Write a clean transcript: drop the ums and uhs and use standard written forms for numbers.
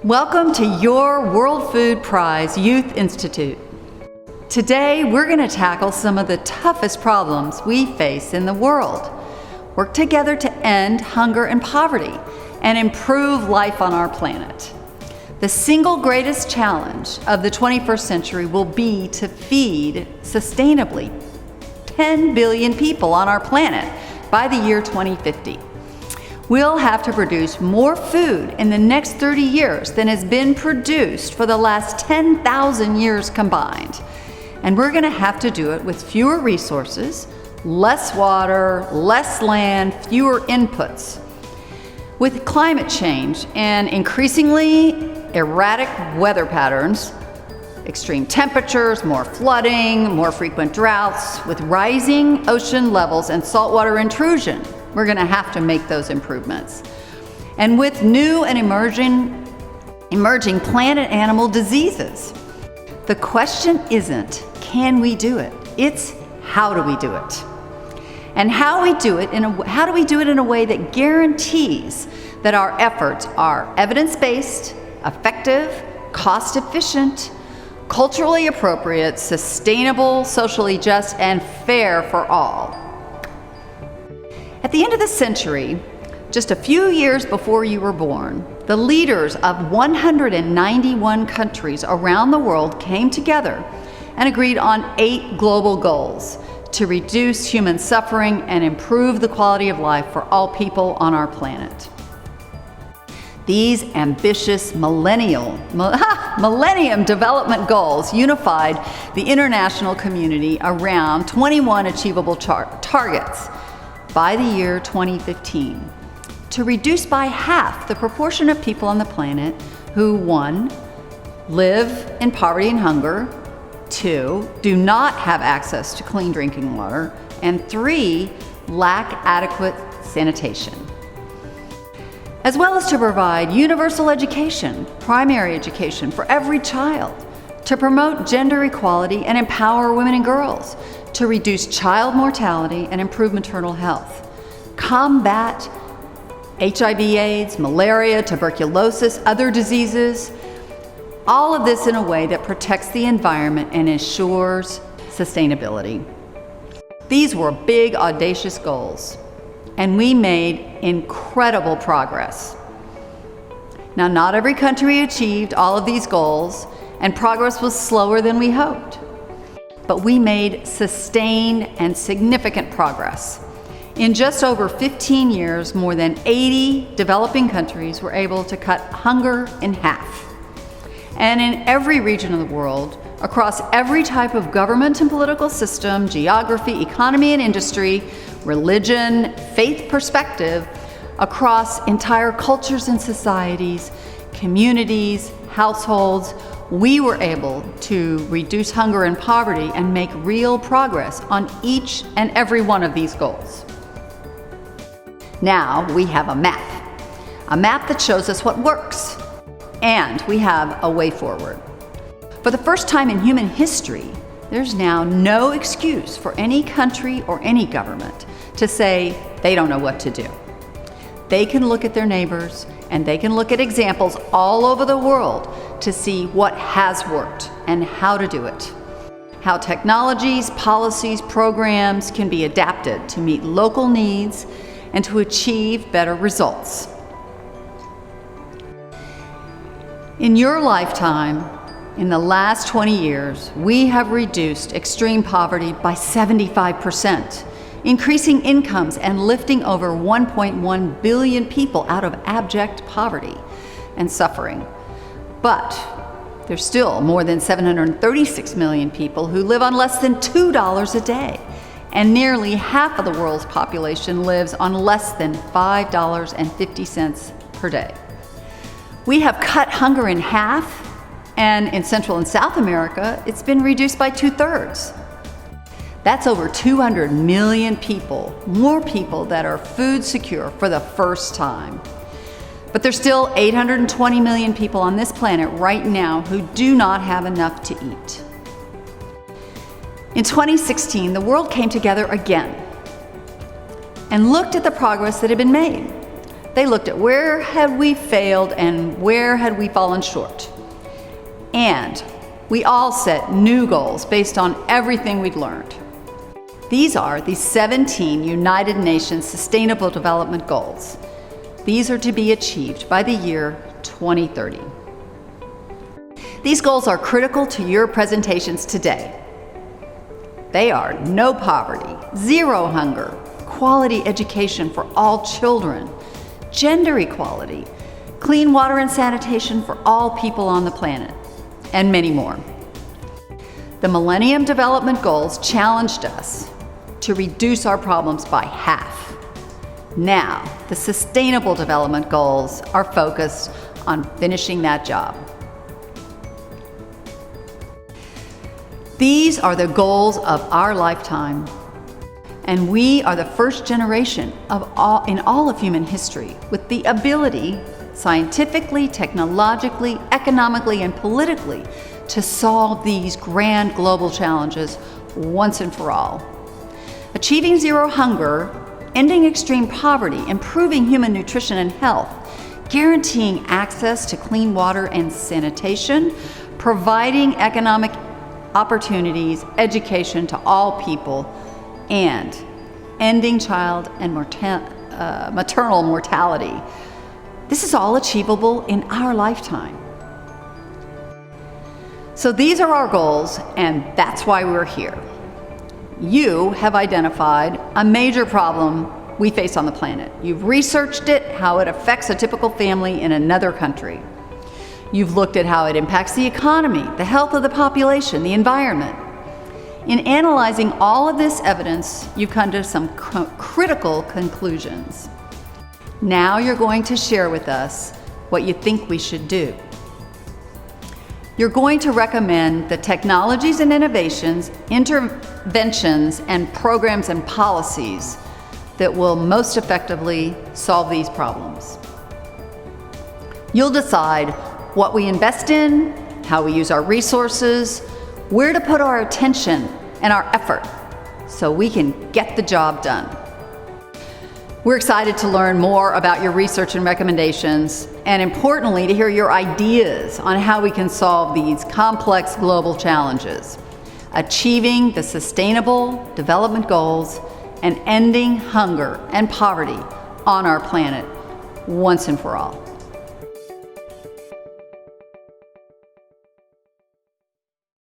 Welcome to your World Food Prize Youth Institute. Today, we're going to tackle some of the toughest problems we face in the world. Work together to end hunger and poverty and improve life on our planet. The single greatest challenge of the 21st century will be to feed sustainably 10 billion people on our planet by the year 2050. We'll have to produce more food in the next 30 years than has been produced for the last 10,000 years combined. And we're going to have to do it with fewer resources, less water, less land, fewer inputs. With climate change and increasingly erratic weather patterns, extreme temperatures, more flooding, more frequent droughts, with rising ocean levels and saltwater intrusion, we're going to have to make those improvements. And with new and emerging plant and animal diseases, the question isn't, can we do it? It's, how do we do it? And how do we do it in a way that guarantees that our efforts are evidence-based, effective, cost-efficient, culturally appropriate, sustainable, socially just, and fair for all. At the end of the century, just a few years before you were born, the leaders of 191 countries around the world came together and agreed on 8 global goals to reduce human suffering and improve the quality of life for all people on our planet. These ambitious Millennium Development Goals unified the international community around 21 achievable targets by the year 2015 to reduce by half the proportion of people on the planet who, 1, live in poverty and hunger, 2, do not have access to clean drinking water, and 3, lack adequate sanitation. As well as to provide universal education, primary education for every child, to promote gender equality and empower women and girls, to reduce child mortality and improve maternal health, combat HIV/AIDS, malaria, tuberculosis, other diseases, all of this in a way that protects the environment and ensures sustainability. These were big, audacious goals, and we made incredible progress. Now, not every country achieved all of these goals, and progress was slower than we hoped. But we made sustained and significant progress. In just over 15 years, more than 80 developing countries were able to cut hunger in half. And in every region of the world, across every type of government and political system, geography, economy and industry, religion, faith perspective, across entire cultures and societies, communities, households, we were able to reduce hunger and poverty and make real progress on each and every one of these goals. Now we have a map that shows us what works, and we have a way forward. For the first time in human history, there's now no excuse for any country or any government to say they don't know what to do. They can look at their neighbors and they can look at examples all over the world to see what has worked and how to do it. How technologies, policies, programs can be adapted to meet local needs and to achieve better results. In your lifetime, in the last 20 years, we have reduced extreme poverty by 75%, increasing incomes and lifting over 1.1 billion people out of abject poverty and suffering. But there's still more than 736 million people who live on less than $2 a day, and nearly half of the world's population lives on less than $5.50 per day. We have cut hunger in half, and in Central and South America, it's been reduced by 2/3. That's over 200 million people, more people that are food secure for the first time. But there's still 820 million people on this planet right now who do not have enough to eat. In 2016, the world came together again and looked at the progress that had been made. They looked at where had we failed and where had we fallen short. And we all set new goals based on everything we'd learned. These are the 17 United Nations Sustainable Development Goals. These are to be achieved by the year 2030. These goals are critical to your presentations today. They are no poverty, zero hunger, quality education for all children, gender equality, clean water and sanitation for all people on the planet, and many more. The Millennium Development Goals challenged us to reduce our problems by half. Now, the Sustainable Development Goals are focused on finishing that job. These are the goals of our lifetime, and we are the first generation in all of human history with the ability, scientifically, technologically, economically, and politically, to solve these grand global challenges once and for all. Achieving zero hunger, ending extreme poverty, improving human nutrition and health, guaranteeing access to clean water and sanitation, providing economic opportunities, education to all people, and ending child and maternal mortality. This is all achievable in our lifetime. So these are our goals, and that's why we're here. You have identified a major problem we face on the planet. You've researched it, how it affects a typical family in another country. You've looked at how it impacts the economy, the health of the population, the environment. In analyzing all of this evidence, you've come to some critical conclusions. Now you're going to share with us what you think we should do. You're going to recommend the technologies and innovations, interventions, and programs and policies that will most effectively solve these problems. You'll decide what we invest in, how we use our resources, where to put our attention and our effort so we can get the job done. We're excited to learn more about your research and recommendations, and importantly, to hear your ideas on how we can solve these complex global challenges, achieving the Sustainable Development Goals and ending hunger and poverty on our planet once and for all.